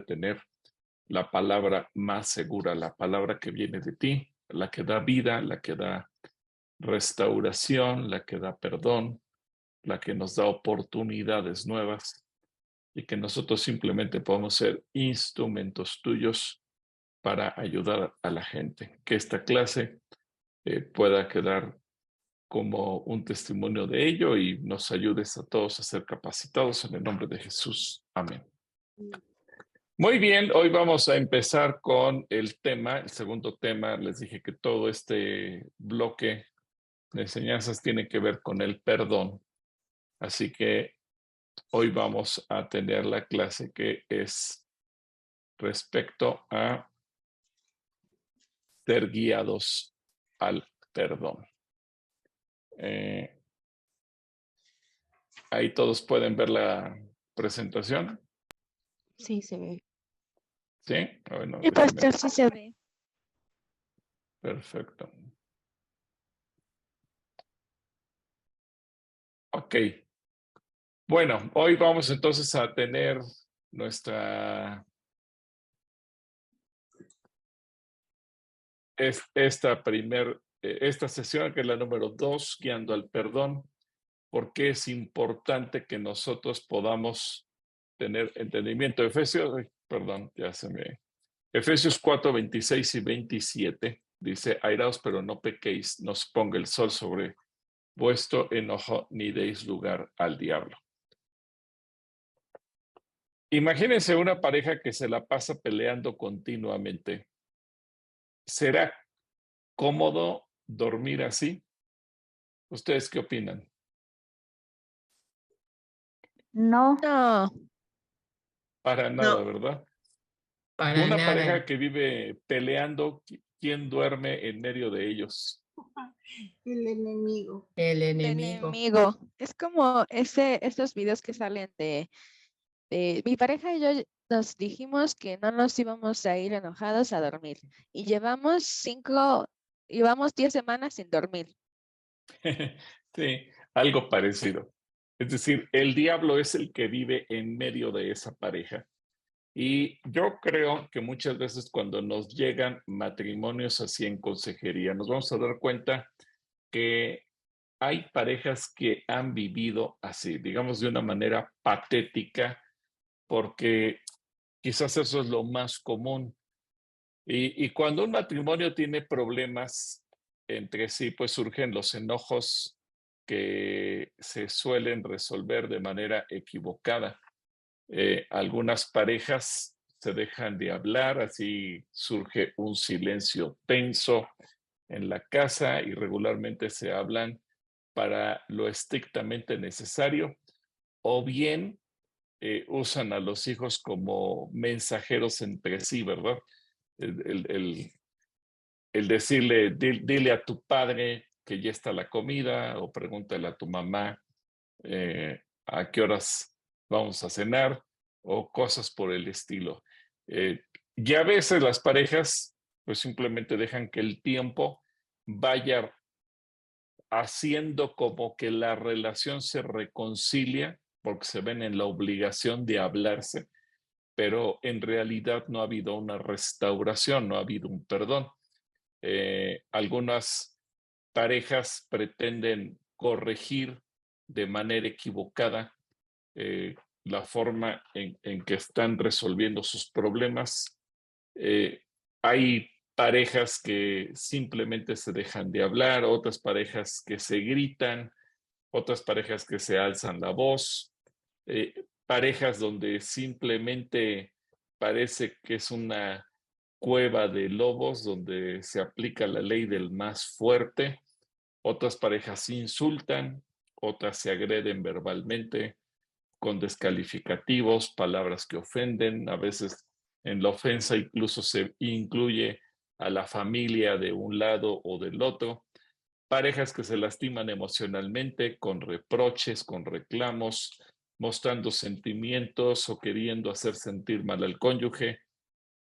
tener la palabra más segura, la palabra que viene de ti, la que da vida, la que da restauración, la que da perdón, la que nos da oportunidades nuevas y que nosotros simplemente podamos ser instrumentos tuyos para ayudar a la gente. Que esta clase pueda quedar como un testimonio de ello y nos ayudes a todos a ser capacitados en el nombre de Jesús. Amén. Muy bien, hoy vamos a empezar con el tema, el segundo tema. Les dije que todo este bloque de enseñanzas tiene que ver con el perdón. Así que hoy vamos a tener la clase que es respecto a ser guiados al perdón. Ahí todos pueden ver la presentación. Sí, se ve. ¿Sí? Bueno, El pastor sí se ve. Perfecto. Ok. Bueno, hoy vamos entonces a tener esta sesión, que es la número 2, guiando al perdón, porque es importante que nosotros podamos tener entendimiento. Efesios 4, 26 y 27 dice: airaos, pero no pequéis, no os ponga el sol sobre vuestro enojo, ni deis lugar al diablo. Imagínense una pareja que se la pasa peleando continuamente. ¿Será cómodo dormir así? ¿Ustedes qué opinan? No, No, Para nada, ¿verdad? Para Una nada. pareja que vive peleando, ¿quién duerme en medio de ellos? el enemigo. El el enemigo. enemigo. Es como estos videos que salen de mi pareja y yo nos dijimos que no nos íbamos a ir enojados a dormir. Y llevamos 10 semanas sin dormir. Sí, algo parecido. Es decir, el diablo es el que vive en medio de esa pareja. Y yo creo que muchas veces cuando nos llegan matrimonios así en consejería, nos vamos a dar cuenta que hay parejas que han vivido así, digamos de una manera patética, porque quizás eso es lo más común. Y cuando un matrimonio tiene problemas entre sí, pues surgen los enojos que se suelen resolver de manera equivocada. Algunas parejas se dejan de hablar, así surge un silencio tenso en la casa y regularmente se hablan para lo estrictamente necesario, o bien usan a los hijos como mensajeros entre sí, ¿verdad? El decirle, dile a tu padre que ya está la comida, o pregúntale a tu mamá a qué horas vamos a cenar, o cosas por el estilo. Y a veces las parejas pues simplemente dejan que el tiempo vaya haciendo como que la relación se reconcilia porque se ven en la obligación de hablarse, pero en realidad no ha habido una restauración, no ha habido un perdón. Algunas parejas pretenden corregir de manera equivocada la forma en que están resolviendo sus problemas. Hay parejas que simplemente se dejan de hablar, otras parejas que se gritan, otras parejas que se alzan la voz, parejas donde simplemente parece que es una cueva de lobos donde se aplica la ley del más fuerte. Otras parejas insultan, otras se agreden verbalmente con descalificativos, palabras que ofenden. A veces en la ofensa incluso se incluye a la familia de un lado o del otro. Parejas que se lastiman emocionalmente con reproches, con reclamos, mostrando sentimientos o queriendo hacer sentir mal al cónyuge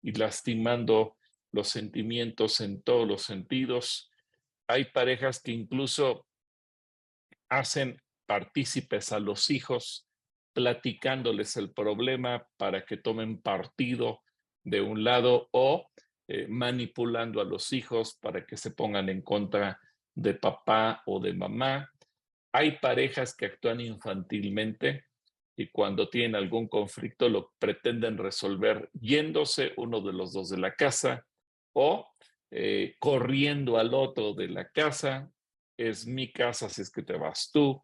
y lastimando los sentimientos en todos los sentidos. Hay parejas que incluso hacen partícipes a los hijos platicándoles el problema para que tomen partido de un lado o manipulando a los hijos para que se pongan en contra de papá o de mamá. Hay parejas que actúan infantilmente y cuando tienen algún conflicto lo pretenden resolver yéndose uno de los dos de la casa o corriendo al otro de la casa. Es mi casa, si es que te vas tú.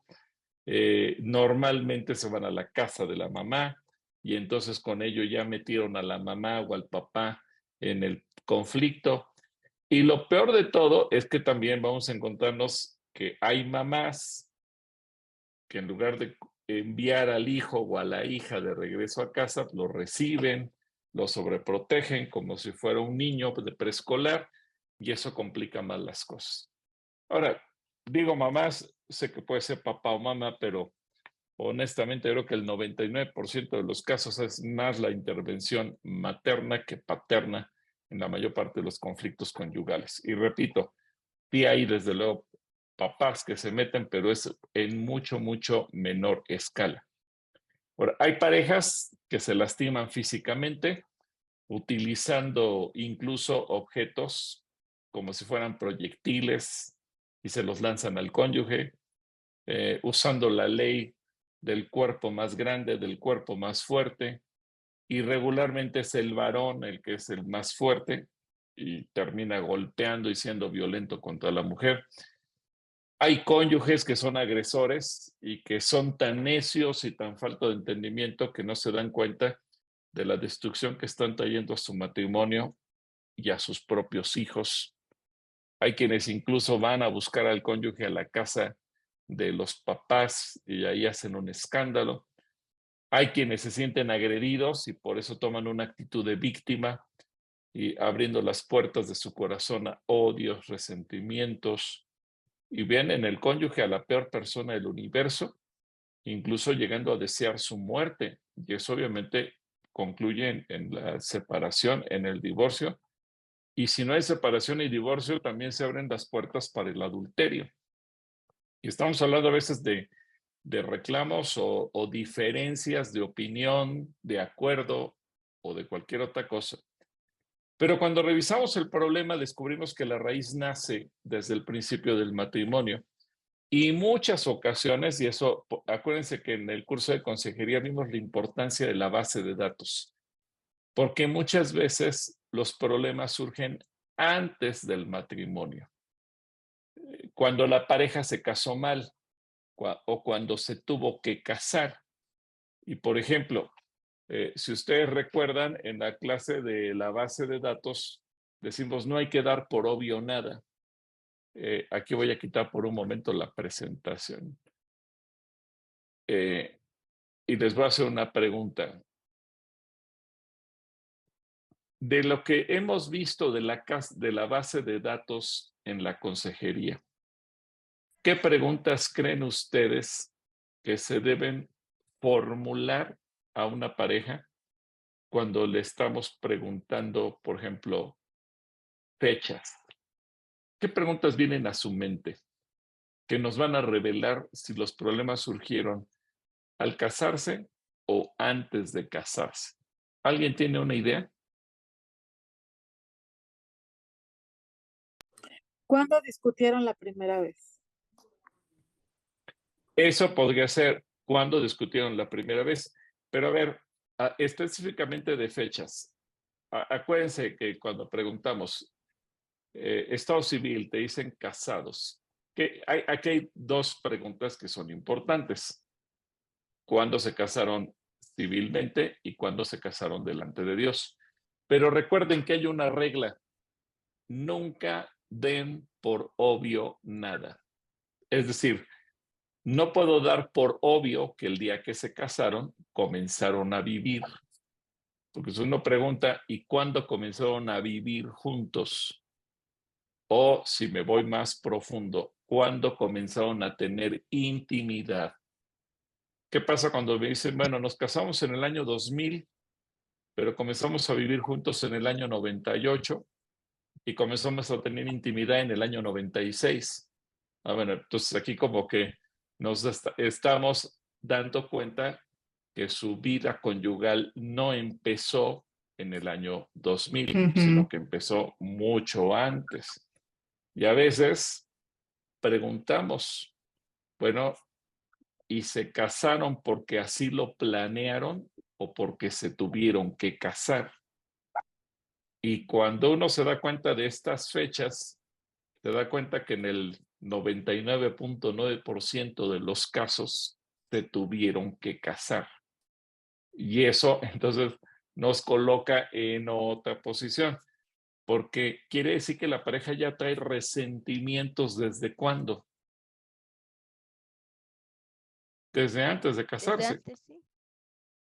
Normalmente se van a la casa de la mamá y entonces con ello ya metieron a la mamá o al papá en el conflicto. Y lo peor de todo es que también vamos a encontrarnos que hay mamás que en lugar de enviar al hijo o a la hija de regreso a casa, lo reciben, lo sobreprotegen como si fuera un niño de preescolar y eso complica más las cosas. Ahora, digo mamás, sé que puede ser papá o mamá, pero honestamente creo que el 99% de los casos es más la intervención materna que paterna en la mayor parte de los conflictos conyugales. Y repito, sí hay desde luego papás que se meten, pero es en mucho menor escala. Ahora, hay parejas que se lastiman físicamente utilizando incluso objetos como si fueran proyectiles y se los lanzan al cónyuge, usando la ley del cuerpo más grande, del cuerpo más fuerte, y regularmente es el varón el que es el más fuerte y termina golpeando y siendo violento contra la mujer. Hay cónyuges que son agresores y que son tan necios y tan falta de entendimiento que no se dan cuenta de la destrucción que están trayendo a su matrimonio y a sus propios hijos. Hay quienes incluso van a buscar al cónyuge a la casa de los papás y ahí hacen un escándalo. Hay quienes se sienten agredidos y por eso toman una actitud de víctima y abriendo las puertas de su corazón a odios, resentimientos, y ven en el cónyuge a la peor persona del universo, incluso llegando a desear su muerte. Y eso obviamente concluye en la separación, en el divorcio. Y si no hay separación y divorcio, también se abren las puertas para el adulterio. Y estamos hablando a veces de reclamos o diferencias de opinión, de acuerdo o de cualquier otra cosa. Pero cuando revisamos el problema, descubrimos que la raíz nace desde el principio del matrimonio. Y muchas ocasiones, y eso, acuérdense que en el curso de consejería vimos la importancia de la base de datos, porque muchas veces los problemas surgen antes del matrimonio, cuando la pareja se casó mal o cuando se tuvo que casar. Y por ejemplo, si ustedes recuerdan, en la clase de la base de datos decimos no hay que dar por obvio nada. Aquí voy a quitar por un momento la presentación. Y les voy a hacer una pregunta. De lo que hemos visto de la base de datos en la consejería, ¿qué preguntas creen ustedes que se deben formular a una pareja cuando le estamos preguntando, por ejemplo, fechas? ¿Qué preguntas vienen a su mente que nos van a revelar si los problemas surgieron al casarse o antes de casarse? ¿Alguien tiene una idea? ¿Cuándo discutieron la primera vez? Eso podría ser cuando discutieron la primera vez. Pero a ver, específicamente de fechas. Acuérdense que cuando preguntamos estado civil, te dicen casados. Aquí hay dos preguntas que son importantes. ¿Cuándo se casaron civilmente y cuándo se casaron delante de Dios? Pero recuerden que hay una regla. Nunca den por obvio nada. Es decir, no puedo dar por obvio que el día que se casaron comenzaron a vivir. Porque si uno pregunta, ¿y cuándo comenzaron a vivir juntos? O si me voy más profundo, ¿cuándo comenzaron a tener intimidad? ¿Qué pasa cuando me dicen, bueno, nos casamos en el año 2000, pero comenzamos a vivir juntos en el año 98 y comenzamos a tener intimidad en el año 96? Bueno, entonces aquí como que nos estamos dando cuenta que su vida conyugal no empezó en el año 2000, Ujú. sino que empezó mucho antes. Y a veces preguntamos, bueno, ¿y se casaron porque así lo planearon o porque se tuvieron que casar? Y cuando uno se da cuenta de estas fechas, se da cuenta que en el 99.9% de los casos se tuvieron que casar. Y eso entonces nos coloca en otra posición, porque quiere decir que la pareja ya trae resentimientos ¿desde cuándo? Desde antes de Desde casarse. antes, sí.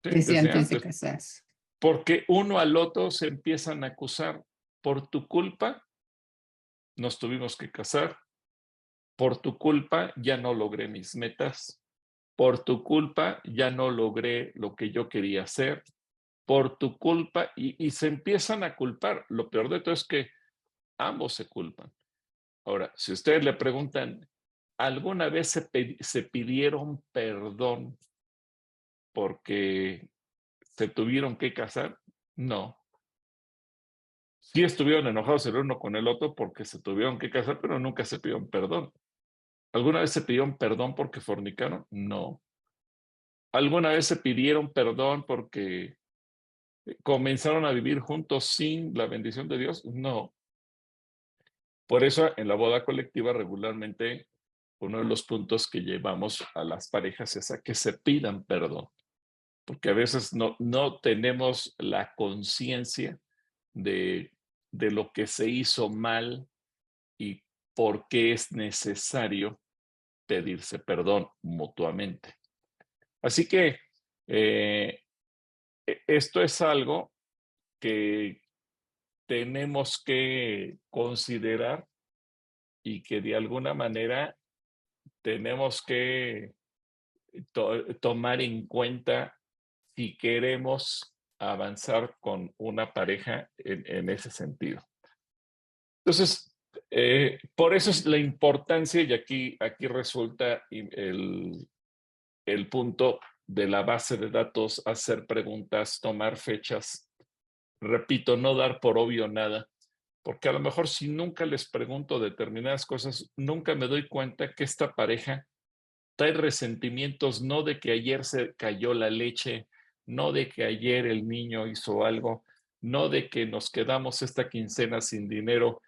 Sí, Desde antes de antes. casarse. Porque uno al otro se empiezan a acusar. Por tu culpa nos tuvimos que casar. Por tu culpa ya no logré mis metas. Por tu culpa ya no logré lo que yo quería hacer. Por tu culpa, y se empiezan a culpar. Lo peor de todo es que ambos se culpan. Ahora, si ustedes le preguntan, ¿alguna vez se pidieron perdón porque se tuvieron que casar? No. Sí estuvieron enojados el uno con el otro porque se tuvieron que casar, pero nunca se pidieron perdón. ¿Alguna vez se pidieron perdón porque fornicaron? No. ¿Alguna vez se pidieron perdón porque comenzaron a vivir juntos sin la bendición de Dios? No. Por eso en la boda colectiva regularmente uno de los puntos que llevamos a las parejas es a que se pidan perdón, porque a veces no tenemos la conciencia de lo que se hizo mal y por qué es necesario pedirse perdón mutuamente. Así que esto es algo que tenemos que considerar y que de alguna manera tenemos que tomar en cuenta si queremos avanzar con una pareja en ese sentido. Entonces, por eso es la importancia, y aquí resulta el punto de la base de datos, hacer preguntas, tomar fechas. Repito, no dar por obvio nada, porque a lo mejor si nunca les pregunto determinadas cosas, nunca me doy cuenta que esta pareja trae resentimientos, no de que ayer se cayó la leche, no de que ayer el niño hizo algo, no de que nos quedamos esta quincena sin dinero.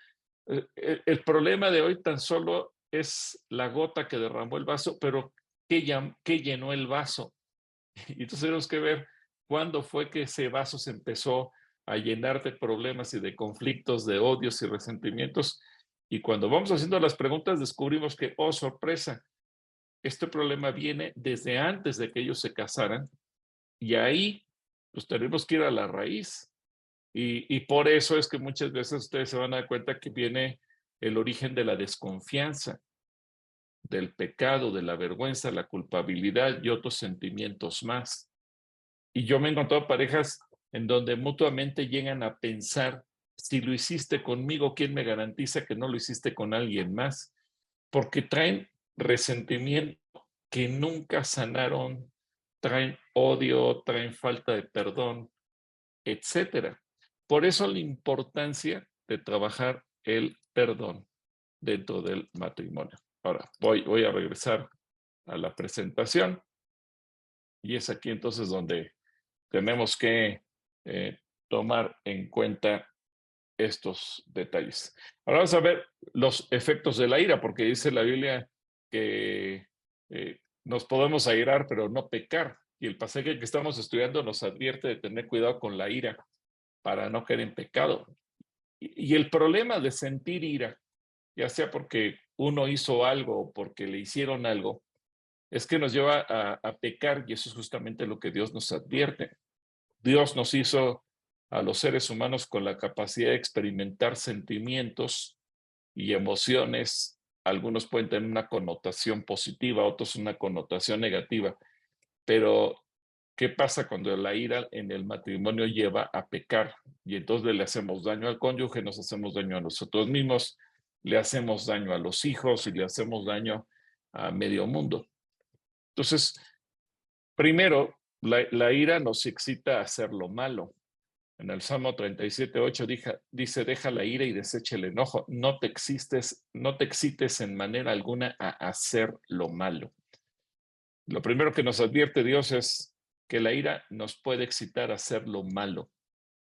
El problema de hoy tan solo es la gota que derramó el vaso, pero ¿qué llenó el vaso? Y entonces tenemos que ver cuándo fue que ese vaso se empezó a llenar de problemas y de conflictos, de odios y resentimientos. Y cuando vamos haciendo las preguntas, descubrimos que, oh, sorpresa, este problema viene desde antes de que ellos se casaran. Y ahí, pues tenemos que ir a la raíz. Y por eso es que muchas veces ustedes se van a dar cuenta que viene el origen de la desconfianza, del pecado, de la vergüenza, la culpabilidad y otros sentimientos más. Y yo me he encontrado parejas en donde mutuamente llegan a pensar, si lo hiciste conmigo, ¿quién me garantiza que no lo hiciste con alguien más? Porque traen resentimiento que nunca sanaron, traen odio, traen falta de perdón, etcétera. Por eso la importancia de trabajar el perdón dentro del matrimonio. Ahora, voy a regresar a la presentación y es aquí entonces donde tenemos que tomar en cuenta estos detalles. Ahora vamos a ver los efectos de la ira, porque dice la Biblia que nos podemos airar, pero no pecar. Y el pasaje que estamos estudiando nos advierte de tener cuidado con la ira para no caer en pecado. Y el problema de sentir ira, ya sea porque uno hizo algo o porque le hicieron algo, es que nos lleva a pecar, y eso es justamente lo que Dios nos advierte. Dios nos hizo a los seres humanos con la capacidad de experimentar sentimientos y emociones. Algunos pueden tener una connotación positiva, otros una connotación negativa. Pero, ¿qué pasa cuando la ira en el matrimonio lleva a pecar? Y entonces le hacemos daño al cónyuge, nos hacemos daño a nosotros mismos, le hacemos daño a los hijos y le hacemos daño a medio mundo. Entonces, primero, La ira nos excita a hacer lo malo. En el Salmo 37:8 dice, deja la ira y desecha el enojo. No te excites en manera alguna a hacer lo malo. Lo primero que nos advierte Dios es que la ira nos puede excitar a hacer lo malo,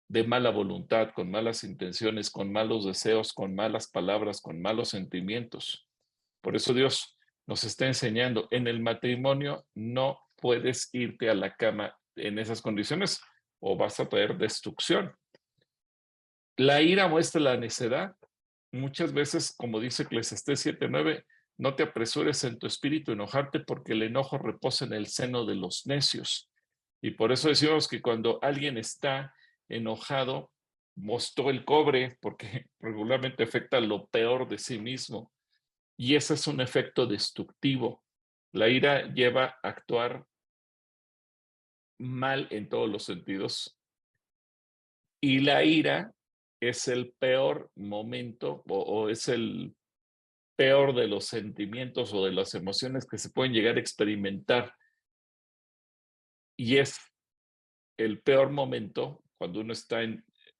de mala voluntad, con malas intenciones, con malos deseos, con malas palabras, con malos sentimientos. Por eso Dios nos está enseñando, en el matrimonio no puedes irte a la cama en esas condiciones o vas a traer destrucción. La ira muestra la necedad. Muchas veces, como dice Eclesiastés 7:9, no te apresures en tu espíritu a enojarte porque el enojo reposa en el seno de los necios. Y por eso decimos que cuando alguien está enojado, mostró el cobre porque regularmente afecta lo peor de sí mismo. Y ese es un efecto destructivo. La ira lleva a actuar mal en todos los sentidos. Y la ira es el peor momento o es el peor de los sentimientos o de las emociones que se pueden llegar a experimentar. Y es el peor momento cuando uno está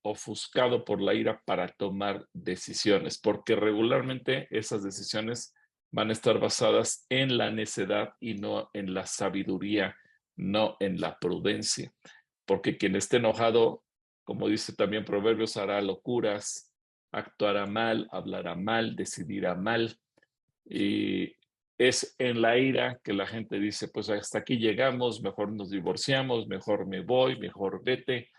ofuscado por la ira para tomar decisiones, porque regularmente esas decisiones van a estar basadas en la necedad y no en la sabiduría, no en la prudencia. Porque quien esté enojado, como dice también Proverbios, hará locuras, actuará mal, hablará mal, decidirá mal. Y es en la ira que la gente dice, pues hasta aquí llegamos, mejor nos divorciamos, mejor me voy, mejor vete.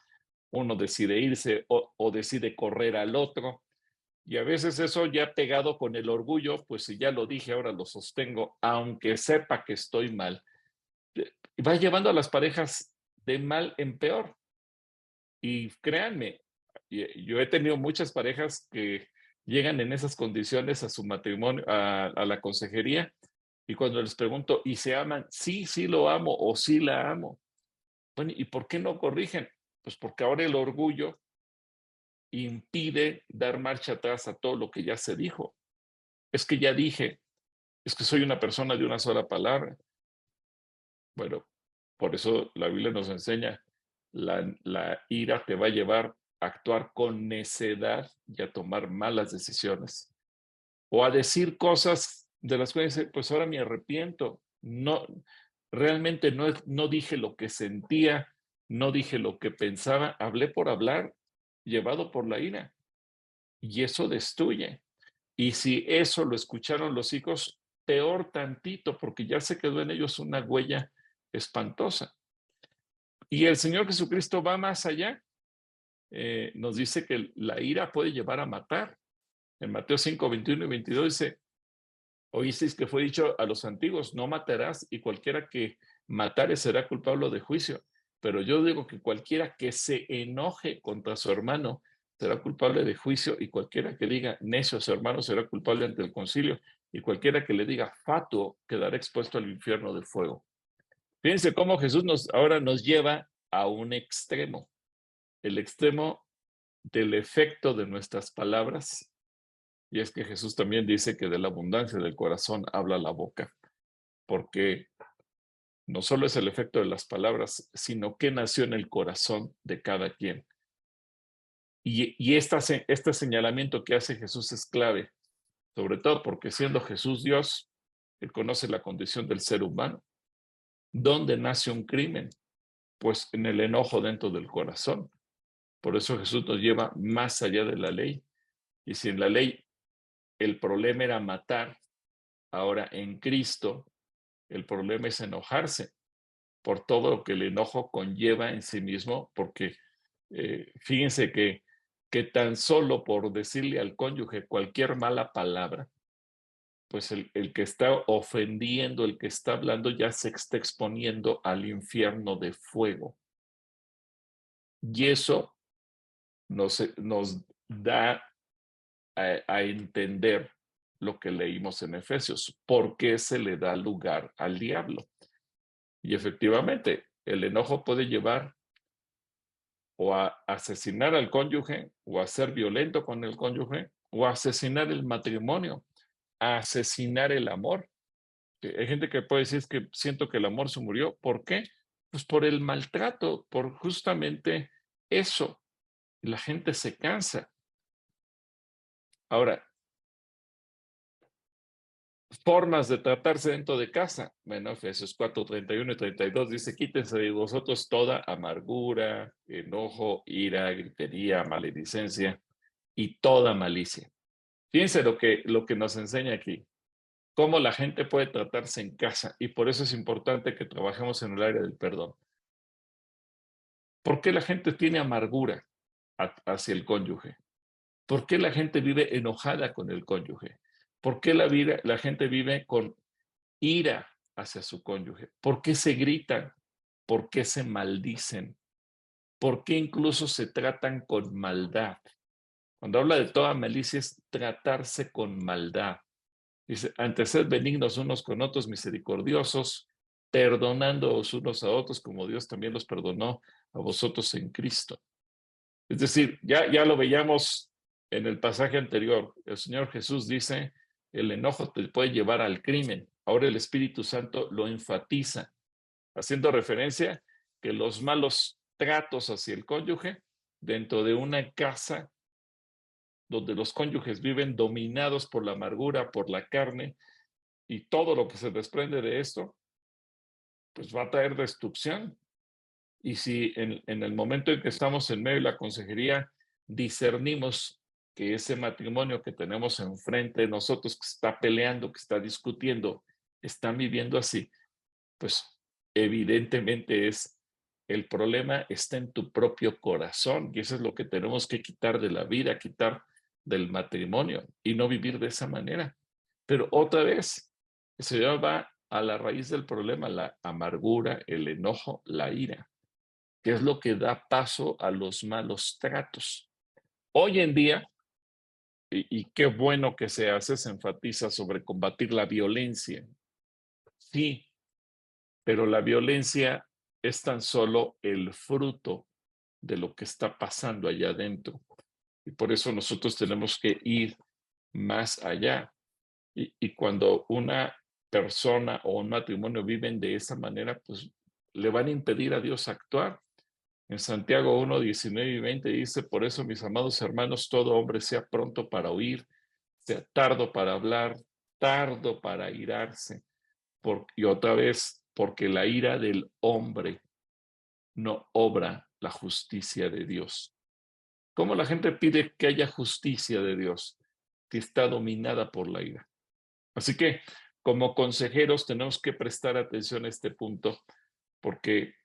Uno decide irse o decide correr al otro. Y a veces eso ya pegado con el orgullo, pues si ya lo dije, ahora lo sostengo, aunque sepa que estoy mal. Va llevando a las parejas de mal en peor. Y créanme, yo he tenido muchas parejas que llegan en esas condiciones a su matrimonio, a la consejería, y cuando les pregunto, ¿y se aman? Sí, sí lo amo o sí la amo. Bueno, ¿y por qué no corrigen? Pues porque ahora el orgullo impide dar marcha atrás a todo lo que ya se dijo. Es que ya dije, es que soy una persona de una sola palabra. Bueno, por eso la Biblia nos enseña, la ira te va a llevar a actuar con necedad y a tomar malas decisiones. O a decir cosas de las cuales dice, pues ahora me arrepiento. No, realmente no dije lo que sentía, no dije lo que pensaba, hablé por hablar, llevado por la ira. Y eso destruye. Y si eso lo escucharon los hijos, peor tantito, porque ya se quedó en ellos una huella espantosa. Y el Señor Jesucristo va más allá. Nos dice que la ira puede llevar a matar. En Mateo 5:21 y 22 dice, oísteis que fue dicho a los antiguos, no matarás, y cualquiera que matare será culpable de juicio. Pero yo digo que cualquiera que se enoje contra su hermano será culpable de juicio, y cualquiera que diga necio a su hermano será culpable ante el concilio, y cualquiera que le diga fatuo quedará expuesto al infierno de fuego. Fíjense cómo Jesús ahora nos lleva a un extremo, el extremo del efecto de nuestras palabras. Y es que Jesús también dice que de la abundancia del corazón habla la boca, porque no solo es el efecto de las palabras, sino que nació en el corazón de cada quien. Y este señalamiento que hace Jesús es clave, sobre todo porque siendo Jesús Dios, Él conoce la condición del ser humano. ¿Dónde nace un crimen? Pues en el enojo dentro del corazón. Por eso Jesús nos lleva más allá de la ley. Y si en la ley el problema era matar, ahora en Cristo el problema es enojarse por todo lo que el enojo conlleva en sí mismo, porque fíjense que tan solo por decirle al cónyuge cualquier mala palabra, pues el que está ofendiendo, el que está hablando, ya se está exponiendo al infierno de fuego. Y eso nos da a entender lo que leímos en Efesios, por qué se le da lugar al diablo. Y efectivamente, el enojo puede llevar o a asesinar al cónyuge, o a ser violento con el cónyuge, o a asesinar el matrimonio, a asesinar el amor. Hay gente que puede decir que siento que el amor se murió. ¿Por qué? Pues por el maltrato, por justamente eso. Y la gente se cansa. Ahora, formas de tratarse dentro de casa. Bueno, Efesios 4, 31 y 32 dice, quítense de vosotros toda amargura, enojo, ira, gritería, maledicencia y toda malicia. Fíjense lo que nos enseña aquí. Cómo la gente puede tratarse en casa. Y por eso es importante que trabajemos en el área del perdón. ¿Por qué la gente tiene amargura hacia el cónyuge? ¿Por qué la gente vive enojada con el cónyuge? ¿Por qué la gente vive con ira hacia su cónyuge? ¿Por qué se gritan? ¿Por qué se maldicen? ¿Por qué incluso se tratan con maldad? Cuando habla de toda malicia es tratarse con maldad. Dice, antes sed benignos unos con otros, misericordiosos, perdonándoos unos a otros como Dios también los perdonó a vosotros en Cristo. Es decir, ya lo veíamos en el pasaje anterior. El Señor Jesús dice, el enojo te puede llevar al crimen. Ahora el Espíritu Santo lo enfatiza, haciendo referencia que los malos tratos hacia el cónyuge dentro de una casa donde los cónyuges viven dominados por la amargura, por la carne y todo lo que se desprende de esto, pues va a traer destrucción. Y si en el momento en que estamos en medio de la consejería discernimos que ese matrimonio que tenemos enfrente de nosotros, que está peleando, que está discutiendo, están viviendo así, pues evidentemente el problema está en tu propio corazón y eso es lo que tenemos que quitar de la vida, quitar del matrimonio y no vivir de esa manera. Pero otra vez, el Señor va a la raíz del problema, la amargura, el enojo, la ira, que es lo que da paso a los malos tratos. Hoy en día, y qué bueno que se hace, se enfatiza sobre combatir la violencia. Sí, pero la violencia es tan solo el fruto de lo que está pasando allá adentro. Y por eso nosotros tenemos que ir más allá. Y cuando una persona o un matrimonio viven de esa manera, pues le van a impedir a Dios actuar. En Santiago 1, 19 y 20 dice, por eso, mis amados hermanos, todo hombre sea pronto para oír, sea tardo para hablar, tardo para airarse. Y otra vez, porque la ira del hombre no obra la justicia de Dios. ¿Cómo la gente pide que haya justicia de Dios? Que está dominada por la ira. Así que, como consejeros, tenemos que prestar atención a este punto, porque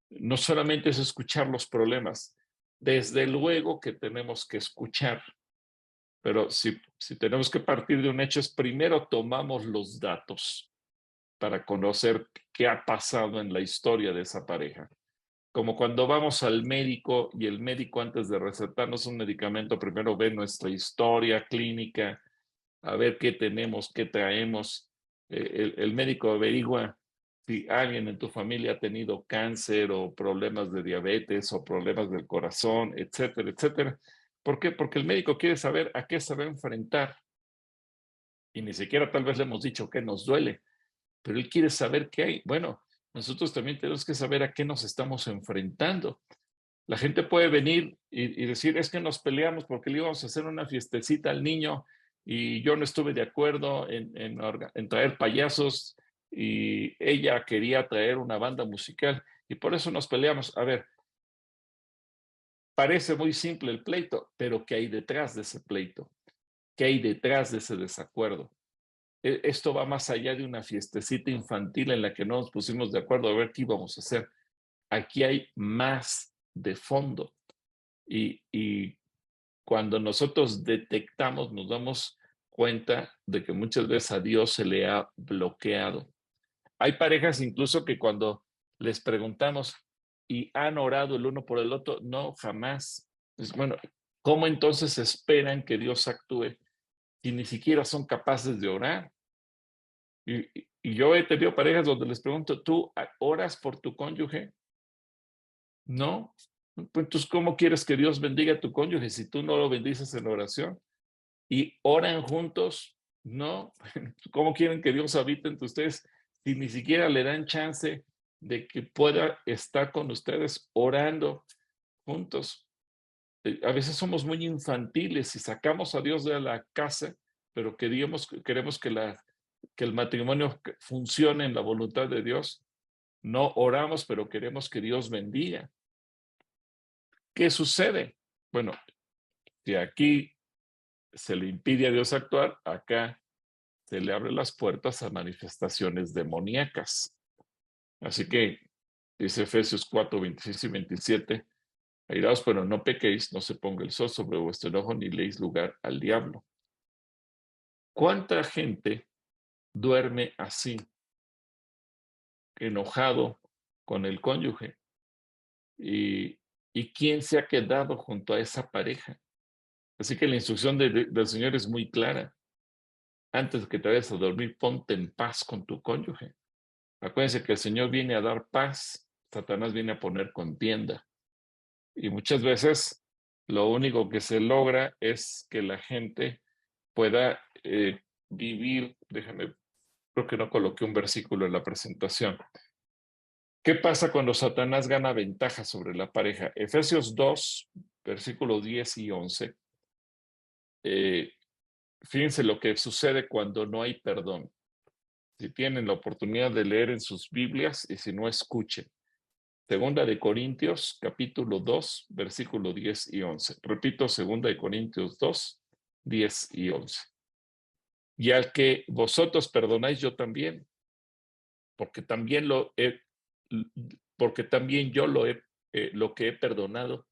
no solamente es escuchar los problemas, desde luego que tenemos que escuchar, pero si tenemos que partir de un hecho, es primero tomamos los datos para conocer qué ha pasado en la historia de esa pareja. Como cuando vamos al médico y el médico antes de recetarnos un medicamento primero ve nuestra historia clínica, a ver qué tenemos, qué traemos. El médico averigua si alguien en tu familia ha tenido cáncer o problemas de diabetes o problemas del corazón, etcétera, etcétera. ¿Por qué? Porque el médico quiere saber a qué se va a enfrentar. Y ni siquiera tal vez le hemos dicho qué nos duele, pero él quiere saber qué hay. Bueno, nosotros también tenemos que saber a qué nos estamos enfrentando. La gente puede venir y decir, es que nos peleamos porque le íbamos a hacer una fiestecita al niño y yo no estuve de acuerdo en traer payasos y ella quería traer una banda musical y por eso nos peleamos. A ver, parece muy simple el pleito, pero ¿qué hay detrás de ese pleito? ¿Qué hay detrás de ese desacuerdo? Esto va más allá de una fiestecita infantil en la que no nos pusimos de acuerdo a ver qué íbamos a hacer. Aquí hay más de fondo. Y cuando nosotros detectamos, nos damos cuenta de que muchas veces a Dios se le ha bloqueado. Hay parejas incluso que cuando les preguntamos y han orado el uno por el otro, no, jamás. Pues bueno, ¿cómo entonces esperan que Dios actúe si ni siquiera son capaces de orar? Y yo he tenido parejas donde les pregunto, ¿tú oras por tu cónyuge? No. Pues entonces, ¿cómo quieres que Dios bendiga a tu cónyuge si tú no lo bendices en oración? ¿Y oran juntos? No. ¿Cómo quieren que Dios habite entre ustedes si ni siquiera le dan chance de que pueda estar con ustedes orando juntos. A veces somos muy infantiles y sacamos a Dios de la casa, pero queremos que el matrimonio funcione en la voluntad de Dios. No oramos, pero queremos que Dios bendiga. ¿Qué sucede? Bueno, si aquí se le impide a Dios actuar, acá se le abren las puertas a manifestaciones demoníacas. Así que dice Efesios 4, 26 y 27, airaos, pero no pequéis, no se ponga el sol sobre vuestro enojo, ni leéis lugar al diablo. ¿Cuánta gente duerme así, enojado con el cónyuge? ¿Y quién se ha quedado junto a esa pareja? Así que la instrucción del Señor es muy clara. Antes de que te vayas a dormir, ponte en paz con tu cónyuge. Acuérdense que el Señor viene a dar paz, Satanás viene a poner contienda. Y muchas veces lo único que se logra es que la gente pueda vivir, creo que no coloqué un versículo en la presentación. ¿Qué pasa cuando Satanás gana ventaja sobre la pareja? Efesios 2, versículos 10 y 11. Fíjense lo que sucede cuando no hay perdón. Si tienen la oportunidad de leer en sus Biblias y si no, escuchen. Segunda de Corintios, capítulo 2, versículo 10 y 11. Repito, Segunda de Corintios 2, 10 y 11. Y al que vosotros perdonáis, yo también, porque también yo lo que he perdonado.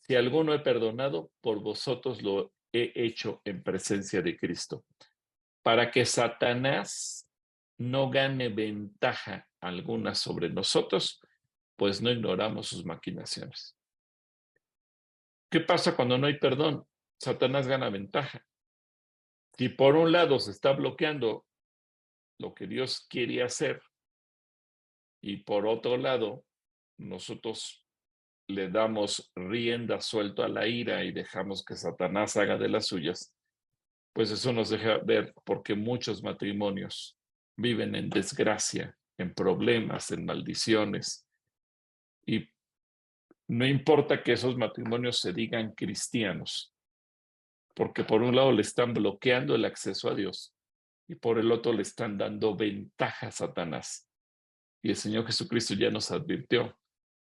Si alguno he perdonado, por vosotros lo he hecho en presencia de Cristo, para que Satanás no gane ventaja alguna sobre nosotros, pues no ignoramos sus maquinaciones. ¿Qué pasa cuando no hay perdón? Satanás gana ventaja. Si por un lado se está bloqueando lo que Dios quiere hacer y por otro lado nosotros le damos rienda suelta a la ira y dejamos que Satanás haga de las suyas, pues eso nos deja ver por qué muchos matrimonios viven en desgracia, en problemas, en maldiciones. Y no importa que esos matrimonios se digan cristianos, porque por un lado le están bloqueando el acceso a Dios y por el otro le están dando ventaja a Satanás. Y el Señor Jesucristo ya nos advirtió,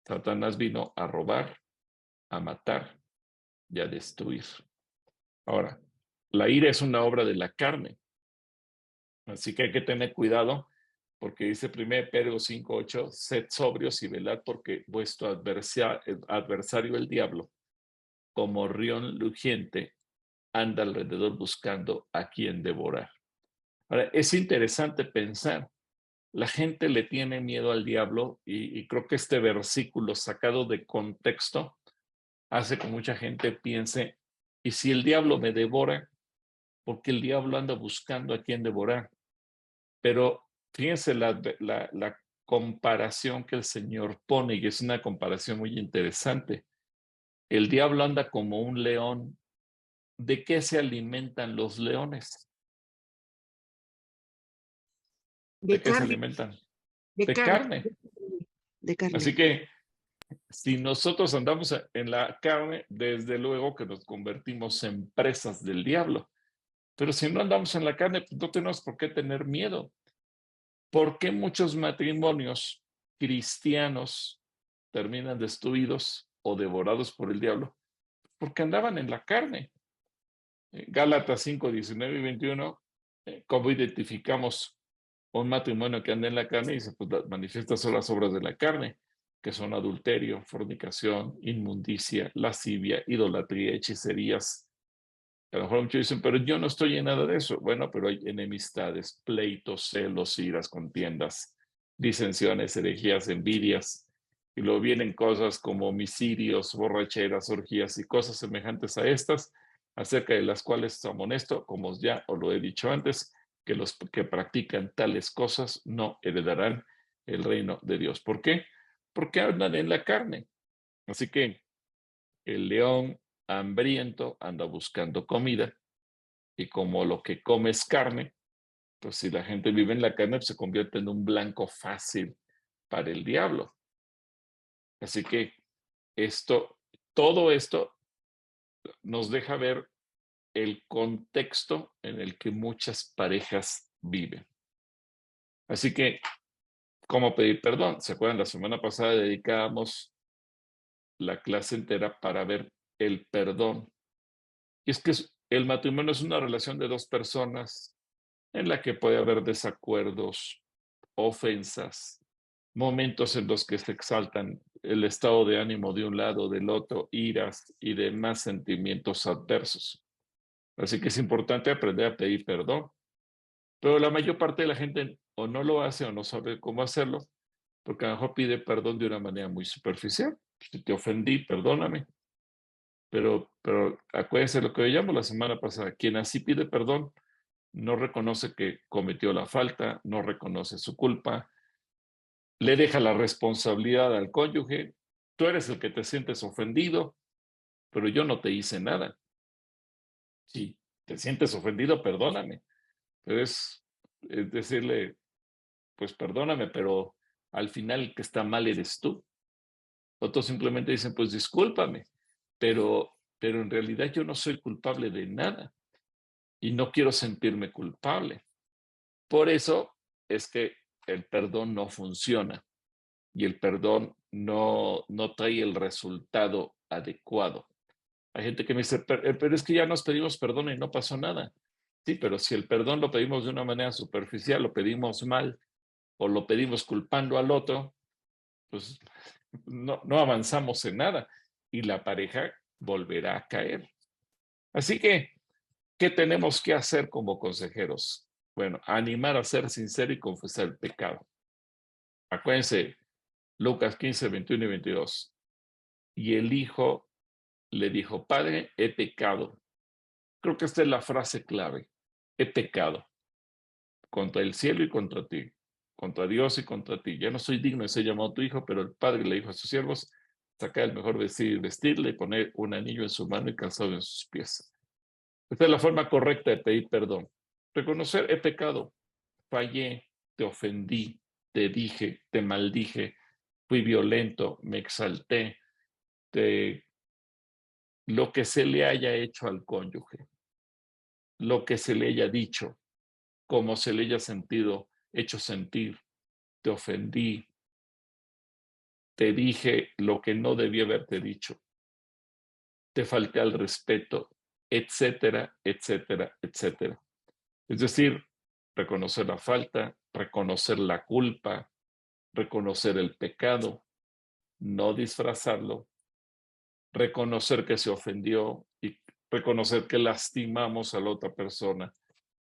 Satanás vino a robar, a matar y a destruir. Ahora, la ira es una obra de la carne, así que hay que tener cuidado porque dice 1 Pedro 5:8, sed sobrios y velad porque vuestro adversario el diablo, como león rugiente, anda alrededor buscando a quien devorar. Ahora, es interesante pensar, la gente le tiene miedo al diablo y creo que este versículo sacado de contexto hace que mucha gente piense, ¿y si el diablo me devora? Porque el diablo anda buscando a quien devorar. Pero fíjense la comparación que el Señor pone, y es una comparación muy interesante. El diablo anda como un león. ¿De qué se alimentan los leones? ¿De qué se alimentan? De carne. De carne. Así que si nosotros andamos en la carne, desde luego que nos convertimos en presas del diablo. Pero si no andamos en la carne, pues no tenemos por qué tener miedo. ¿Por qué muchos matrimonios cristianos terminan destruidos o devorados por el diablo? Porque andaban en la carne. Gálatas 5, 19 y 21, ¿cómo identificamos un matrimonio que anda en la carne? Y dice, pues manifiesta son las obras de la carne, que son adulterio, fornicación, inmundicia, lascivia, idolatría, hechicerías. A lo mejor muchos dicen, pero yo no estoy en nada de eso. Bueno, pero hay enemistades, pleitos, celos, iras, contiendas, disensiones, herejías, envidias. Y luego vienen cosas como homicidios, borracheras, orgías y cosas semejantes a estas, acerca de las cuales amonesto, como ya os lo he dicho antes, que los que practican tales cosas no heredarán el reino de Dios. ¿Por qué? Porque andan en la carne. Así que el león hambriento anda buscando comida y como lo que come es carne, pues si la gente vive en la carne, pues se convierte en un blanco fácil para el diablo. Así que todo esto nos deja ver el contexto en el que muchas parejas viven. Así que, ¿cómo pedir perdón? ¿Se acuerdan? La semana pasada dedicábamos la clase entera para ver el perdón. Y es que el matrimonio es una relación de dos personas en la que puede haber desacuerdos, ofensas, momentos en los que se exaltan el estado de ánimo de un lado, del otro, iras y demás sentimientos adversos. Así que es importante aprender a pedir perdón. Pero la mayor parte de la gente o no lo hace o no sabe cómo hacerlo, porque a lo mejor pide perdón de una manera muy superficial. Si te ofendí, perdóname. Pero acuérdense lo que veíamos la semana pasada. Quien así pide perdón no reconoce que cometió la falta, no reconoce su culpa, le deja la responsabilidad al cónyuge. Tú eres el que te sientes ofendido, pero yo no te hice nada. Si te sientes ofendido, perdóname. Pero es decirle, pues perdóname, pero al final el que está mal eres tú. Otros simplemente dicen, pues discúlpame, pero en realidad yo no soy culpable de nada y no quiero sentirme culpable. Por eso es que el perdón no funciona y el perdón no trae el resultado adecuado. Hay gente que me dice, pero es que ya nos pedimos perdón y no pasó nada. Sí, pero si el perdón lo pedimos de una manera superficial, lo pedimos mal o lo pedimos culpando al otro, pues no avanzamos en nada y la pareja volverá a caer. Así que, ¿qué tenemos que hacer como consejeros? Bueno, animar a ser sincero y confesar el pecado. Acuérdense, Lucas 15, 21 y 22. Y el hijo le dijo, Padre, he pecado. Creo que esta es la frase clave. He pecado contra el cielo y contra ti, contra Dios y contra ti. Ya no soy digno de ser llamado tu hijo, pero el padre le dijo a sus siervos, sacar el mejor vestido y vestirle y poner un anillo en su mano y calzado en sus pies. Esta es la forma correcta de pedir perdón. Reconocer, he pecado, fallé, te ofendí, te dije, te maldije, fui violento, me exalté, lo que se le haya hecho al cónyuge, lo que se le haya dicho, como se le haya hecho sentir, te ofendí, te dije lo que no debía haberte dicho, te falté al respeto, etcétera, etcétera, etcétera. Es decir, reconocer la falta, reconocer la culpa, reconocer el pecado, no disfrazarlo, reconocer que se ofendió y reconocer que lastimamos a la otra persona.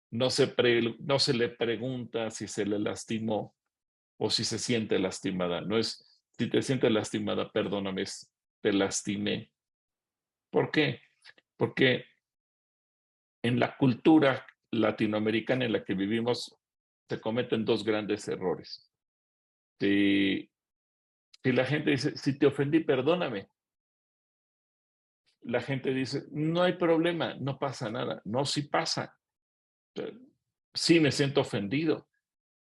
No se le pregunta si se le lastimó o si se siente lastimada. No es, si te sientes lastimada, perdóname, te lastimé. ¿Por qué? Porque en la cultura latinoamericana en la que vivimos se cometen dos grandes errores. Si la gente dice, si te ofendí, perdóname, la gente dice, no hay problema, no pasa nada. No, sí pasa. Sí me siento ofendido,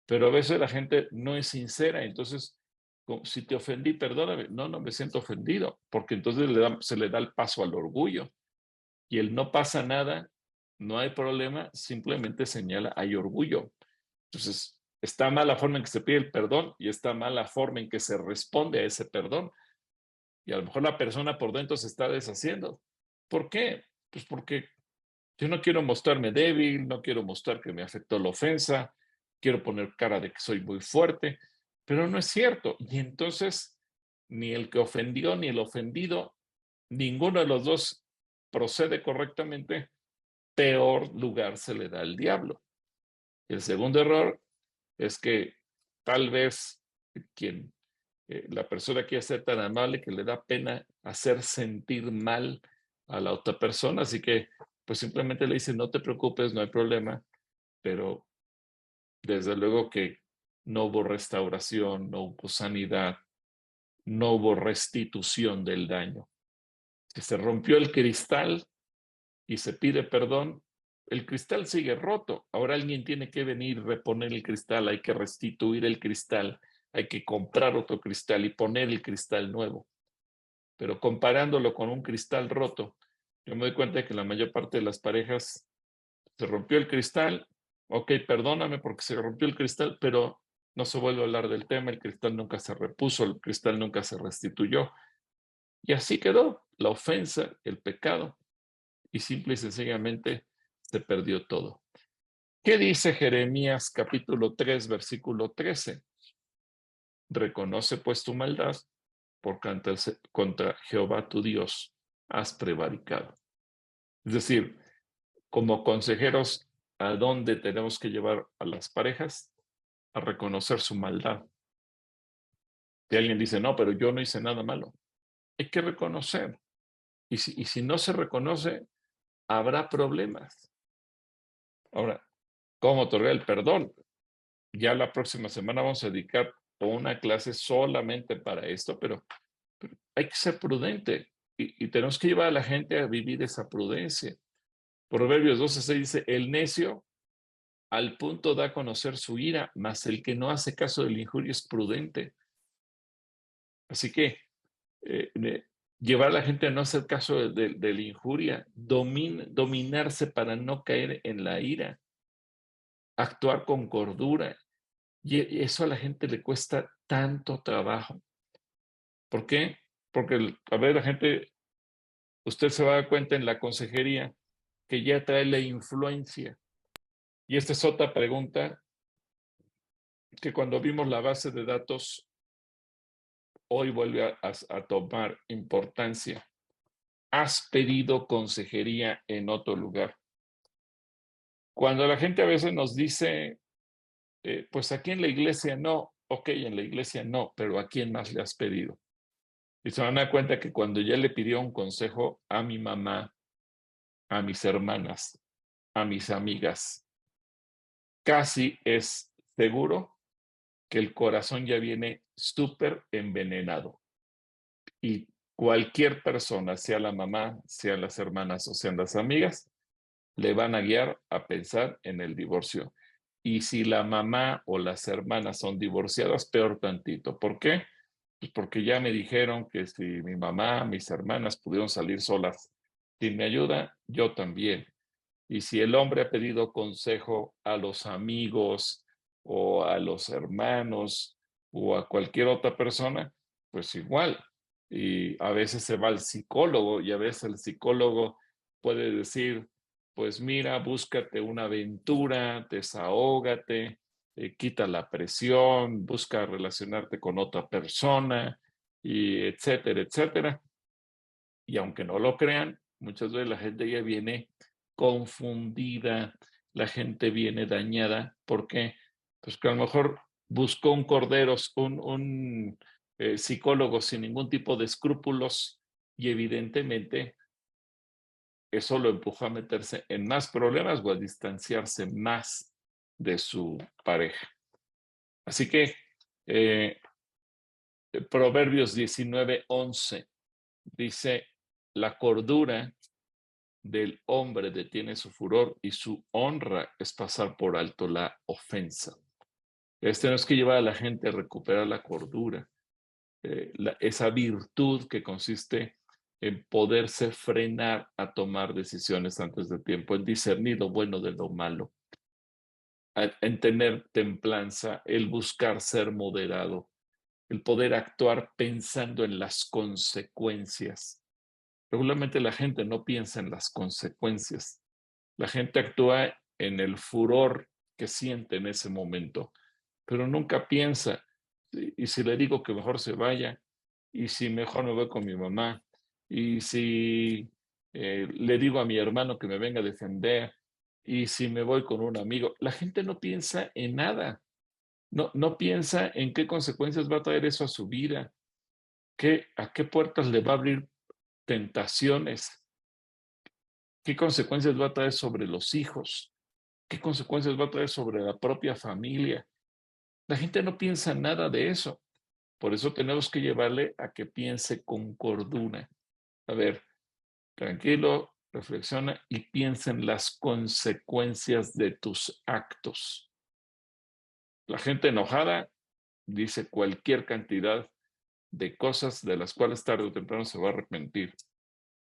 pero a veces la gente no es sincera. Entonces, si te ofendí, perdóname. No me siento ofendido, porque entonces se le da el paso al orgullo. Y el no pasa nada, no hay problema, simplemente señala, hay orgullo. Entonces, está mal la forma en que se pide el perdón y está mal la forma en que se responde a ese perdón. Y a lo mejor la persona por dentro se está deshaciendo. ¿Por qué? Pues porque yo no quiero mostrarme débil, no quiero mostrar que me afectó la ofensa, quiero poner cara de que soy muy fuerte, pero no es cierto. Y entonces, ni el que ofendió ni el ofendido, ninguno de los dos procede correctamente, peor lugar se le da al diablo. El segundo error es que tal vez la persona quiere ser tan amable que le da pena hacer sentir mal a la otra persona, así que pues simplemente le dice, no te preocupes, no hay problema, pero desde luego que no hubo restauración, no hubo sanidad, no hubo restitución del daño. Si se rompió el cristal y se pide perdón, el cristal sigue roto. Ahora alguien tiene que venir, reponer el cristal, hay que restituir el cristal hay que comprar otro cristal y poner el cristal nuevo. Pero comparándolo con un cristal roto, yo me doy cuenta de que la mayor parte de las parejas se rompió el cristal, ok, perdóname porque se rompió el cristal, pero no se vuelve a hablar del tema, el cristal nunca se repuso, el cristal nunca se restituyó. Y así quedó la ofensa, el pecado, y simple y sencillamente se perdió todo. ¿Qué dice Jeremías capítulo 3, versículo 13? Reconoce pues tu maldad, porque contra Jehová tu Dios has prevaricado. Es decir, como consejeros, ¿a dónde tenemos que llevar a las parejas? A reconocer su maldad. Si alguien dice, no, pero yo no hice nada malo, hay que reconocer. Y si no se reconoce, habrá problemas. Ahora, ¿cómo otorgar el perdón? Ya la próxima semana vamos a dedicar una clase solamente para esto, pero hay que ser prudente y tenemos que llevar a la gente a vivir esa prudencia. Proverbios 12:6 dice, el necio al punto da a conocer su ira, mas el que no hace caso de la injuria es prudente. Así que llevar a la gente a no hacer caso de la injuria, dominarse para no caer en la ira, actuar con cordura. Y eso a la gente le cuesta tanto trabajo. ¿Por qué? Porque, a ver, la gente, usted se va a dar cuenta en la consejería que ya trae la influencia. Y esta es otra pregunta que cuando vimos la base de datos, hoy vuelve a tomar importancia. ¿Has pedido consejería en otro lugar? Cuando la gente a veces nos dice, pues aquí en la iglesia no, ok, en la iglesia no, pero ¿a quién más le has pedido? Y se van a dar cuenta que cuando ya le pidió un consejo a mi mamá, a mis hermanas, a mis amigas, casi es seguro que el corazón ya viene súper envenenado. Y cualquier persona, sea la mamá, sean las hermanas o sean las amigas, le van a guiar a pensar en el divorcio. Y si la mamá o las hermanas son divorciadas, peor tantito. ¿Por qué? Pues porque ya me dijeron que si mi mamá, mis hermanas pudieron salir solas sin mi ayuda, yo también. Y si el hombre ha pedido consejo a los amigos o a los hermanos o a cualquier otra persona, pues igual. Y a veces se va al psicólogo y a veces el psicólogo puede decir, pues mira, búscate una aventura, desahógate, quita la presión, busca relacionarte con otra persona, y etcétera, etcétera. Y aunque no lo crean, muchas veces la gente ya viene confundida, la gente viene dañada. ¿Por qué? Pues que a lo mejor buscó un cordero, un psicólogo sin ningún tipo de escrúpulos y evidentemente eso lo empujó a meterse en más problemas o a distanciarse más de su pareja. Así que Proverbios 19:11 dice, la cordura del hombre detiene su furor y su honra es pasar por alto la ofensa. Tenemos que llevar a la gente a recuperar la cordura, esa virtud que consiste en poderse frenar a tomar decisiones antes de tiempo, en discernir lo bueno de lo malo, en tener templanza, el buscar ser moderado, el poder actuar pensando en las consecuencias. Regularmente la gente no piensa en las consecuencias. La gente actúa en el furor que siente en ese momento, pero nunca piensa, y si le digo que mejor se vaya, y si mejor me voy con mi mamá, y si le digo a mi hermano que me venga a defender, y si me voy con un amigo, la gente no piensa en nada. No piensa en qué consecuencias va a traer eso a su vida, a qué puertas le va a abrir tentaciones, qué consecuencias va a traer sobre los hijos, qué consecuencias va a traer sobre la propia familia. La gente no piensa nada de eso. Por eso tenemos que llevarle a que piense con cordura. A ver, tranquilo, reflexiona y piensa en las consecuencias de tus actos. La gente enojada dice cualquier cantidad de cosas de las cuales tarde o temprano se va a arrepentir.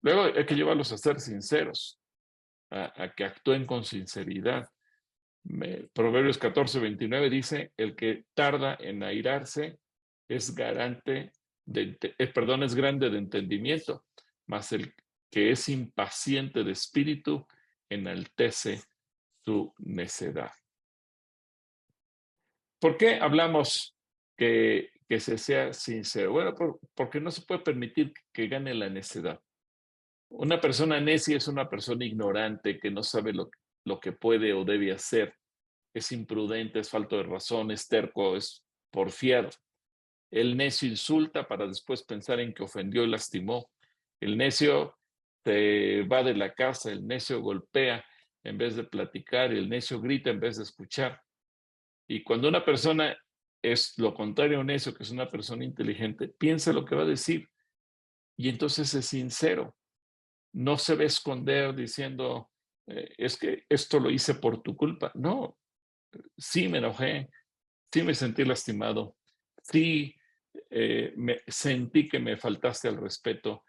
Luego hay que llevarlos a ser sinceros, a que actúen con sinceridad. Proverbios 14:29 dice, el que tarda en airarse es grande de entendimiento, mas el que es impaciente de espíritu enaltece su necedad. ¿Por qué hablamos que se sea sincero? Bueno, porque no se puede permitir que gane la necedad. Una persona necia es una persona ignorante que no sabe lo que puede o debe hacer. Es imprudente, es falto de razón, es terco, es porfiado. El necio insulta para después pensar en que ofendió y lastimó. El necio se va de la casa, el necio golpea en vez de platicar, el necio grita en vez de escuchar. Y cuando una persona es lo contrario a un necio, que es una persona inteligente, piensa lo que va a decir y entonces es sincero. No se va a esconder diciendo, es que esto lo hice por tu culpa. No, sí me enojé, sí me sentí lastimado, sí me sentí que me faltaste al respeto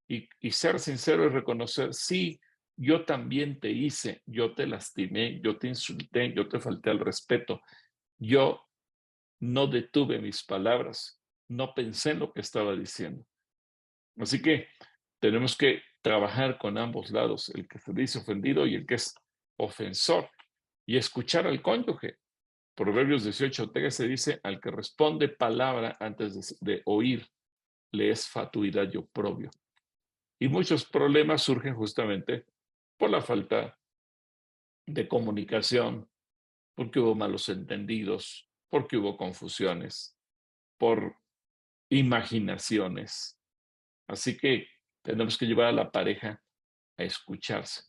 y ser sincero y reconocer, sí, yo también te hice, yo te lastimé, yo te insulté, yo te falté al respeto, yo no detuve mis palabras, no pensé en lo que estaba diciendo. Así que tenemos que trabajar con ambos lados, el que se dice ofendido y el que es ofensor, y escuchar al cónyuge. Proverbios 18:13 dice, al que responde palabra antes de oír, le es fatuidad y oprobio. Y muchos problemas surgen justamente por la falta de comunicación, porque hubo malos entendidos, porque hubo confusiones, por imaginaciones. Así que tenemos que llevar a la pareja a escucharse.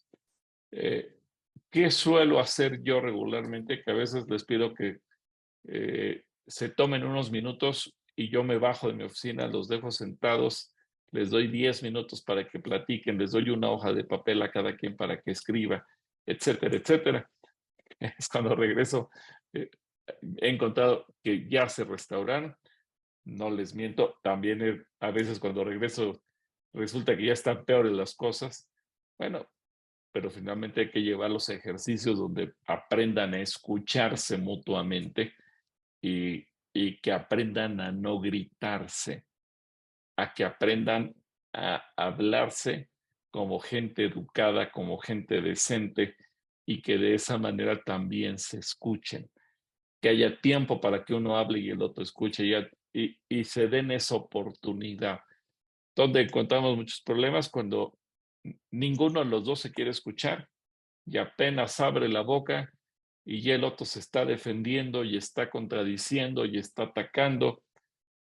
¿Qué suelo hacer yo regularmente? Que a veces les pido que se tomen unos minutos y yo me bajo de mi oficina, los dejo sentados, les doy 10 minutos para que platiquen, les doy una hoja de papel a cada quien para que escriba, etcétera, etcétera. Es cuando regreso, he encontrado que ya se restauraron, no les miento, también a veces cuando regreso resulta que ya están peores las cosas. Bueno, pero finalmente hay que llevar los ejercicios donde aprendan a escucharse mutuamente y que aprendan a no gritarse, a que aprendan a hablarse como gente educada, como gente decente y que de esa manera también se escuchen, que haya tiempo para que uno hable y el otro escuche y se den esa oportunidad. Donde encontramos muchos problemas cuando ninguno de los dos se quiere escuchar y apenas abre la boca y ya el otro se está defendiendo y está contradiciendo y está atacando.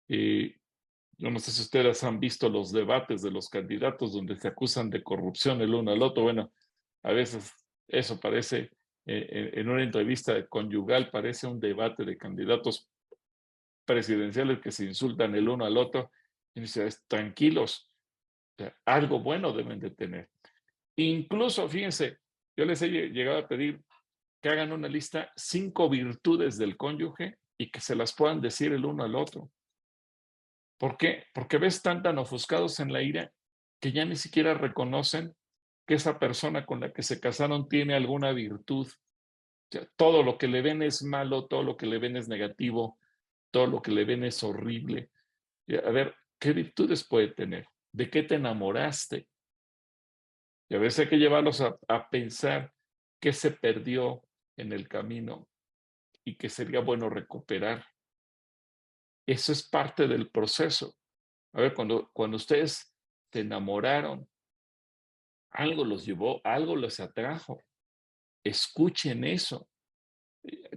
Yo no sé si ustedes han visto los debates de los candidatos donde se acusan de corrupción el uno al otro. Bueno, a veces eso parece, en una entrevista conyugal, parece un debate de candidatos presidenciales que se insultan el uno al otro. Y dice, tranquilos, o sea, algo bueno deben de tener. Incluso, fíjense, yo les he llegado a pedir que hagan una lista 5 virtudes del cónyuge y que se las puedan decir el uno al otro. ¿Por qué? Porque ves tan ofuscados en la ira que ya ni siquiera reconocen que esa persona con la que se casaron tiene alguna virtud. O sea, todo lo que le ven es malo, todo lo que le ven es negativo, todo lo que le ven es horrible. Y a ver, ¿qué virtudes puede tener? ¿De qué te enamoraste? Y a veces hay que llevarlos a pensar qué se perdió en el camino y que sería bueno recuperar. Eso es parte del proceso. A ver, cuando ustedes se enamoraron, algo los llevó, algo los atrajo. Escuchen eso.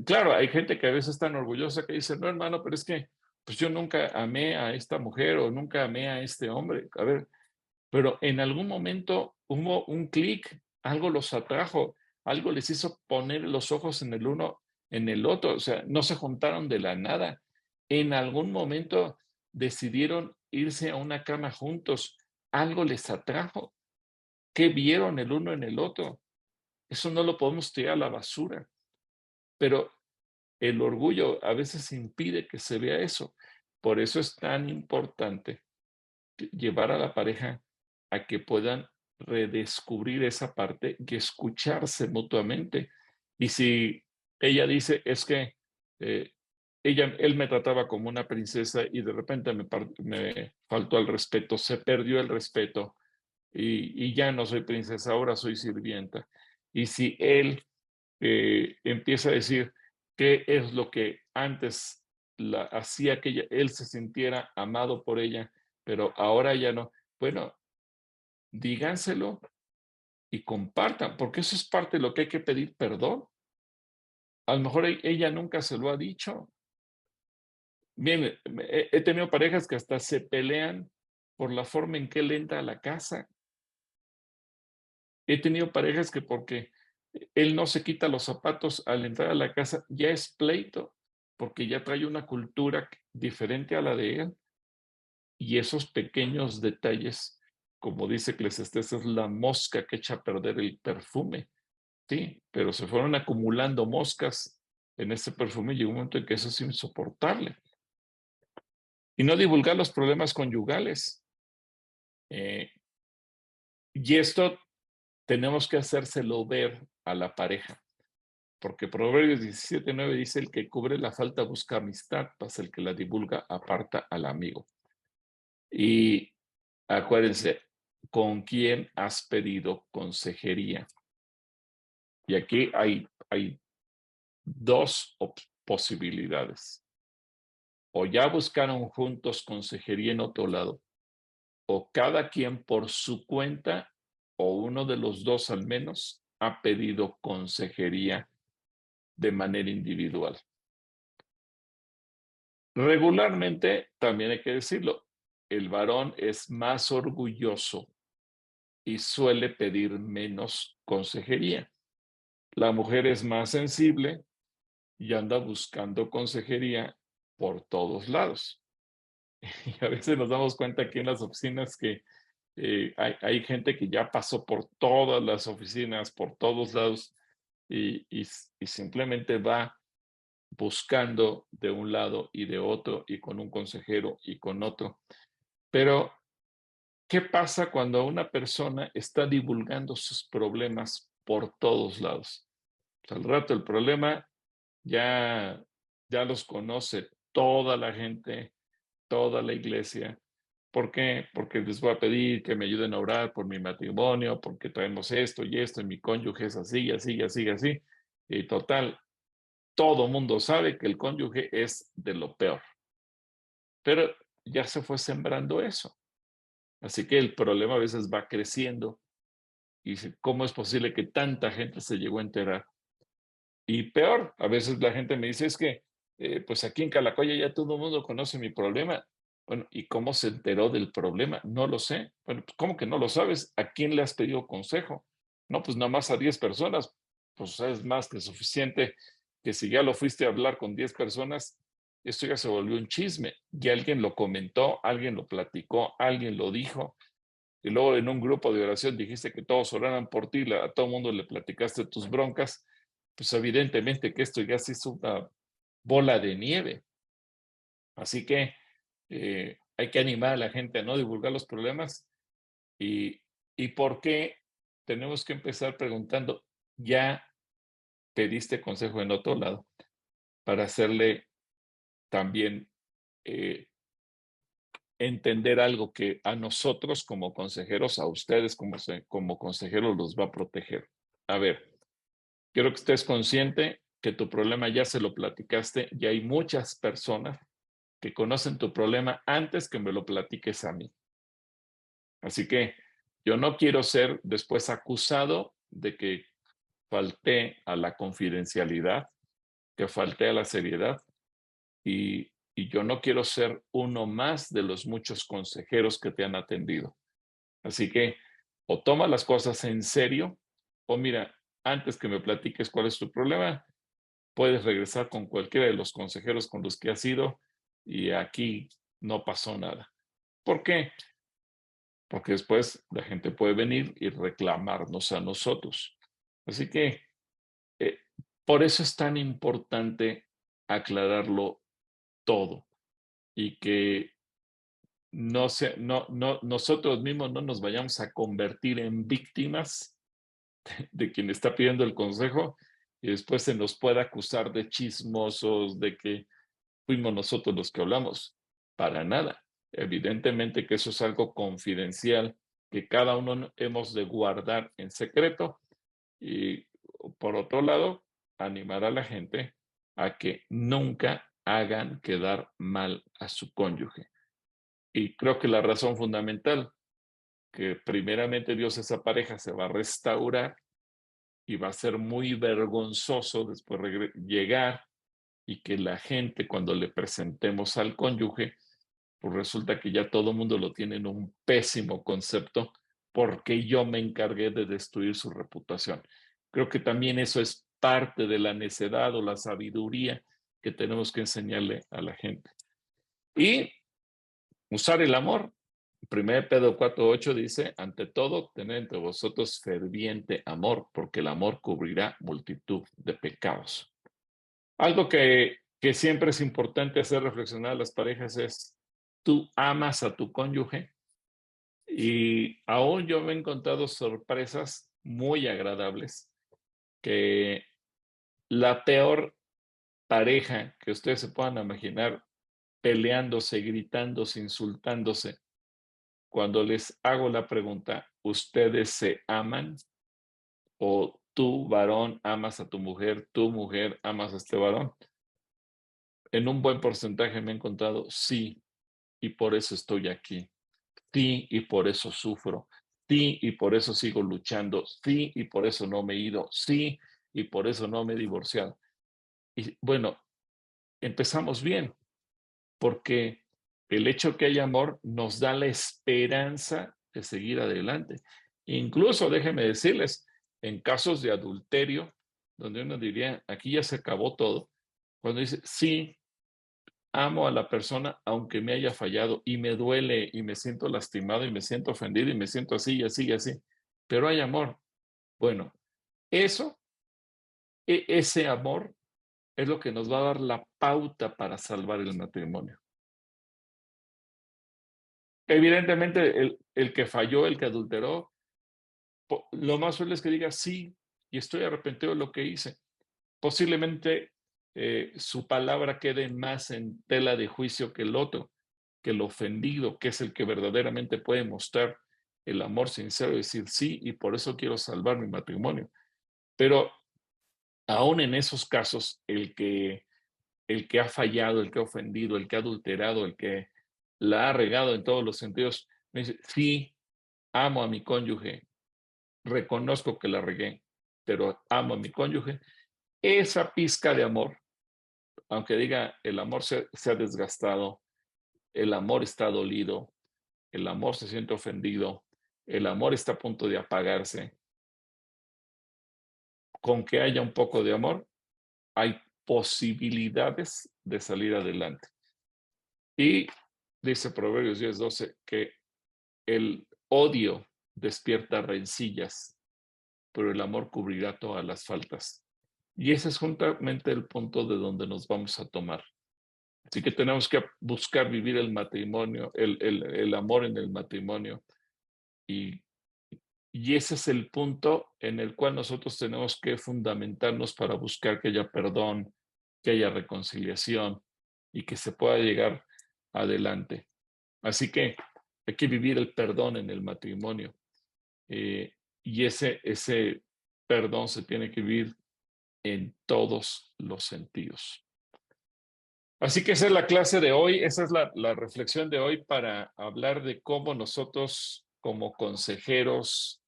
Claro, hay gente que a veces es tan orgullosa que dice, no, hermano, pero es que pues yo nunca amé a esta mujer o nunca amé a este hombre. A ver, pero en algún momento hubo un clic, algo los atrajo, algo les hizo poner los ojos en el uno, en el otro. O sea, no se juntaron de la nada. En algún momento decidieron irse a una cama juntos. Algo les atrajo. ¿Qué vieron el uno en el otro? Eso no lo podemos tirar a la basura. Pero el orgullo a veces impide que se vea eso. Por eso es tan importante llevar a la pareja a que puedan redescubrir esa parte y escucharse mutuamente. Y si ella dice, es que él me trataba como una princesa y de repente me faltó el respeto, se perdió el respeto y ya no soy princesa, ahora soy sirvienta. Y si él empieza a decir qué es lo que antes hacía que él se sintiera amado por ella, pero ahora ya no, bueno, díganselo y compartan, porque eso es parte de lo que hay que pedir perdón. A lo mejor ella nunca se lo ha dicho. Bien, he tenido parejas que hasta se pelean por la forma en que él entra a la casa. He tenido parejas que porque él no se quita los zapatos al entrar a la casa, ya es pleito, porque ya trae una cultura diferente a la de él. Y esos pequeños detalles, como dice Eclesiastés, es la mosca que echa a perder el perfume. Sí, pero se fueron acumulando moscas en ese perfume y llegó un momento en que eso es insoportable. Y no divulgar los problemas conyugales. Y esto tenemos que hacérselo ver a la pareja, porque Proverbios 17:9 dice: el que cubre la falta busca amistad, mas el que la divulga aparta al amigo. Y acuérdense, ¿con quién has pedido consejería? Y aquí hay dos posibilidades. O ya buscaron juntos consejería en otro lado, o cada quien por su cuenta, o uno de los dos al menos, ha pedido consejería de manera individual. Regularmente, también hay que decirlo, el varón es más orgulloso y suele pedir menos consejería. La mujer es más sensible y anda buscando consejería por todos lados. Y a veces nos damos cuenta aquí en las oficinas que hay gente que ya pasó por todas las oficinas, por todos lados, y simplemente va buscando de un lado y de otro, y con un consejero y con otro. Pero, ¿qué pasa cuando una persona está divulgando sus problemas por todos lados? Pues al rato el problema ya los conoce toda la gente, toda la iglesia. ¿Por qué? Porque les voy a pedir que me ayuden a orar por mi matrimonio, porque traemos esto y esto, y mi cónyuge es así, así, así, así. Y total, todo mundo sabe que el cónyuge es de lo peor. Pero ya se fue sembrando eso. Así que el problema a veces va creciendo. Y ¿cómo es posible que tanta gente se llegó a enterar? Y peor, a veces la gente me dice, es que, pues aquí en Calacoya ya todo el mundo conoce mi problema. Bueno, ¿y cómo se enteró del problema? No lo sé. Bueno, pues ¿cómo que no lo sabes? ¿A quién le has pedido consejo? No, pues nada más a 10 personas. Pues es más que suficiente que si ya lo fuiste a hablar con 10 personas, esto ya se volvió un chisme. Y alguien lo comentó, alguien lo platicó, alguien lo dijo. Y luego en un grupo de oración dijiste que todos oraran por ti, a todo el mundo le platicaste tus broncas, pues evidentemente que esto ya se hizo una bola de nieve. Así que hay que animar a la gente a no divulgar los problemas. ¿Y por qué? Tenemos que empezar preguntando, ¿ya pediste consejo en otro lado? Para hacerle también entender algo que a nosotros como consejeros, a ustedes como consejeros los va a proteger. A ver, quiero que estés consciente que tu problema ya se lo platicaste y hay muchas personas que conocen tu problema antes que me lo platiques a mí. Así que yo no quiero ser después acusado de que falté a la confidencialidad, que falté a la seriedad y yo no quiero ser uno más de los muchos consejeros que te han atendido. Así que o toma las cosas en serio o mira, antes que me platiques cuál es tu problema, puedes regresar con cualquiera de los consejeros con los que has ido y aquí no pasó nada. ¿Por qué? Porque después la gente puede venir y reclamarnos a nosotros. Así que por eso es tan importante aclararlo todo y que nosotros mismos no nos vayamos a convertir en víctimas de quien está pidiendo el consejo y después se nos pueda acusar de chismosos, de que fuimos nosotros los que hablamos. Para nada. Evidentemente que eso es algo confidencial que cada uno hemos de guardar en secreto y por otro lado, animar a la gente a que nunca hagan quedar mal a su cónyuge. Y creo que la razón fundamental, que primeramente Dios esa pareja se va a restaurar y va a ser muy vergonzoso después llegar y que la gente cuando le presentemos al cónyuge, pues resulta que ya todo el mundo lo tiene en un pésimo concepto porque yo me encargué de destruir su reputación. Creo que también eso es parte de la necedad o la sabiduría que tenemos que enseñarle a la gente. Y usar el amor. 1 Pedro 4:8 dice, ante todo, tened entre vosotros ferviente amor, porque el amor cubrirá multitud de pecados. Algo que siempre es importante hacer reflexionar a las parejas es, ¿tú amas a tu cónyuge? Y aún yo me he encontrado sorpresas muy agradables, que la peor pareja que ustedes se puedan imaginar, peleándose, gritándose, insultándose, cuando les hago la pregunta, ¿ustedes se aman? ¿O tú, varón, amas a tu mujer, tu mujer, amas a este varón? En un buen porcentaje me he encontrado sí, y por eso estoy aquí. Sí, y por eso sufro. Sí, y por eso sigo luchando. Sí, y por eso no me he ido. Sí, y por eso no me he divorciado. Y bueno, empezamos bien, porque el hecho que haya amor nos da la esperanza de seguir adelante. Incluso, déjenme decirles, en casos de adulterio, donde uno diría, aquí ya se acabó todo, cuando dice, sí, amo a la persona aunque me haya fallado y me duele y me siento lastimado y me siento ofendido y me siento así y así y así, pero hay amor. Bueno, eso, ese amor es lo que nos va a dar la pauta para salvar el matrimonio. Evidentemente, el que falló, el que adulteró, lo más suele es que diga sí, y estoy arrepentido de lo que hice. Posiblemente su palabra quede más en tela de juicio que el otro, que el ofendido, que es el que verdaderamente puede mostrar el amor sincero y decir sí, y por eso quiero salvar mi matrimonio. Pero aún en esos casos, el que ha fallado, el que ha ofendido, el que ha adulterado, el que la ha regado en todos los sentidos, me dice, sí, amo a mi cónyuge, reconozco que la regué, pero amo a mi cónyuge. Esa pizca de amor, aunque diga el amor se ha desgastado, el amor está dolido, el amor se siente ofendido, el amor está a punto de apagarse, con que haya un poco de amor, hay posibilidades de salir adelante. Y dice Proverbios 10:12 que el odio despierta rencillas, pero el amor cubrirá todas las faltas. Y ese es justamente el punto de donde nos vamos a tomar. Así que tenemos que buscar vivir el matrimonio, el amor en el matrimonio. Y ese es el punto en el cual nosotros tenemos que fundamentarnos para buscar que haya perdón, que haya reconciliación y que se pueda llegar adelante. Así que hay que vivir el perdón en el matrimonio. Y ese perdón se tiene que vivir en todos los sentidos. Así que esa es la clase de hoy, esa es la reflexión de hoy para hablar de cómo nosotros como consejeros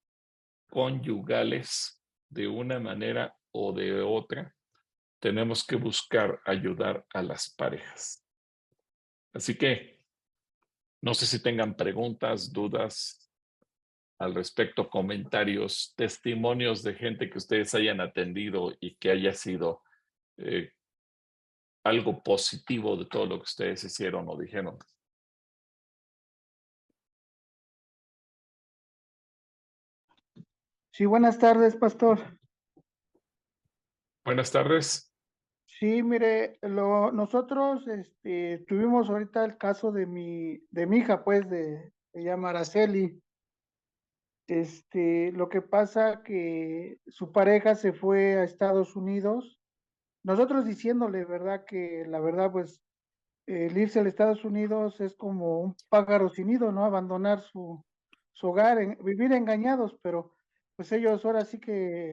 conyugales, de una manera o de otra, tenemos que buscar ayudar a las parejas. Así que no sé si tengan preguntas, dudas al respecto, comentarios, testimonios de gente que ustedes hayan atendido y que haya sido algo positivo de todo lo que ustedes hicieron o dijeron. Sí, buenas tardes, pastor. Buenas tardes. Sí, mire, nosotros tuvimos ahorita el caso de mi hija, pues, se llama Araceli. Lo que pasa que su pareja se fue a Estados Unidos. Nosotros diciéndole, ¿verdad? Que la verdad, pues, el irse a los Estados Unidos es como un pájaro sin nido, ¿no? Abandonar su hogar, vivir engañados, pero pues ellos ahora sí que